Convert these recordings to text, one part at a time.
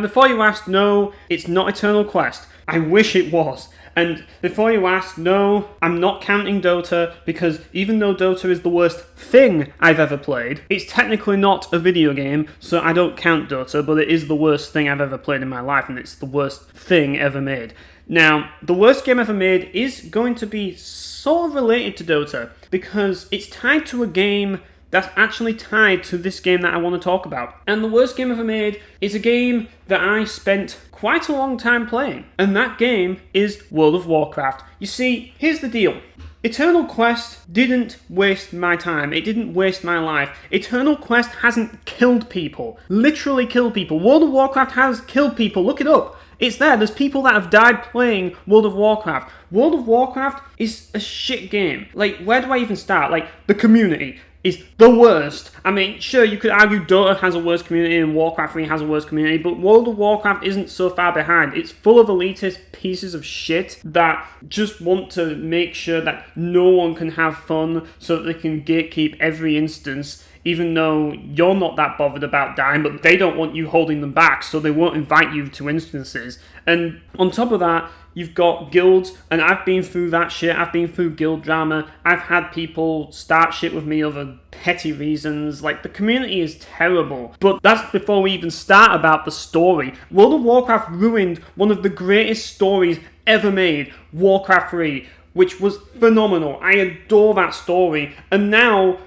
Before you ask, no, it's not Eternal Quest. I wish it was. And before you ask, no, I'm not counting Dota, because even though Dota is the worst thing I've ever played, it's technically not a video game, so I don't count Dota, but it is the worst thing I've ever played in my life, and it's the worst thing ever made. Now, the worst game ever made is going to be sort of related to Dota, because it's tied to a game that's actually tied to this game that I want to talk about. And the worst game ever made is a game that I spent quite a long time playing. And that game is World of Warcraft. You see, here's the deal. Eternal Quest didn't waste my time. It didn't waste my life. Eternal Quest hasn't killed people. Literally killed people. World of Warcraft has killed people. Look it up. It's there. There's people that have died playing World of Warcraft. World of Warcraft is a shit game. Like, where do I even start? Like, the community is the worst. I mean, sure, you could argue Dota has a worse community and Warcraft 3 has a worse community, but World of Warcraft isn't so far behind. It's full of elitist pieces of shit that just want to make sure that no one can have fun so that they can gatekeep every instance, even though you're not that bothered about dying, but they don't want you holding them back, so they won't invite you to instances. And on top of that, you've got guilds, and I've been through that shit. I've been through guild drama. I've had people start shit with me over petty reasons. Like, the community is terrible. But that's before we even start about the story. World of Warcraft ruined one of the greatest stories ever made, Warcraft 3, which was phenomenal. I adore that story. And now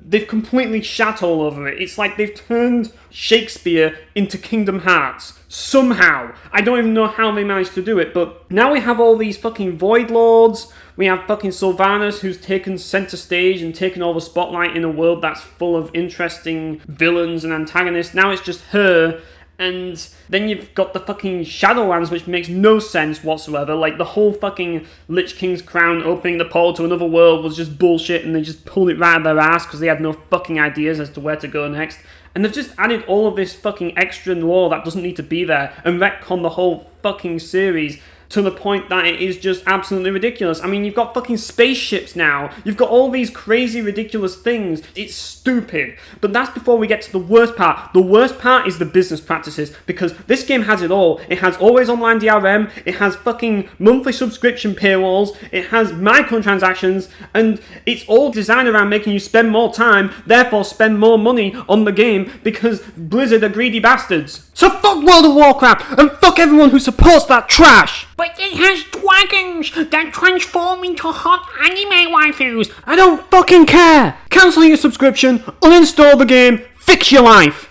they've completely shat all over it. It's like they've turned Shakespeare into Kingdom Hearts. Somehow. I don't even know how they managed to do it, but now we have all these fucking Void Lords. We have fucking Sylvanas, who's taken center stage and taken all the spotlight in a world that's full of interesting villains and antagonists. Now it's just her. And then you've got the fucking Shadowlands, which makes no sense whatsoever. Like, the whole fucking Lich King's crown opening the portal to another world was just bullshit, and they just pulled it right out of their ass because they had no fucking ideas as to where to go next. And they've just added all of this fucking extra lore that doesn't need to be there and retconned the whole fucking series to the point that it is just absolutely ridiculous. I mean, you've got fucking spaceships now. You've got all these crazy, ridiculous things. It's stupid. But that's before we get to the worst part. The worst part is the business practices, because this game has it all. It has always online DRM. It has fucking monthly subscription paywalls. It has microtransactions. And it's all designed around making you spend more time, therefore spend more money on the game, because Blizzard are greedy bastards. So fuck World of Warcraft, and fuck everyone who supports that trash! But it has dragons that transform into hot anime waifus. I don't fucking care! Cancel your subscription, uninstall the game, fix your life!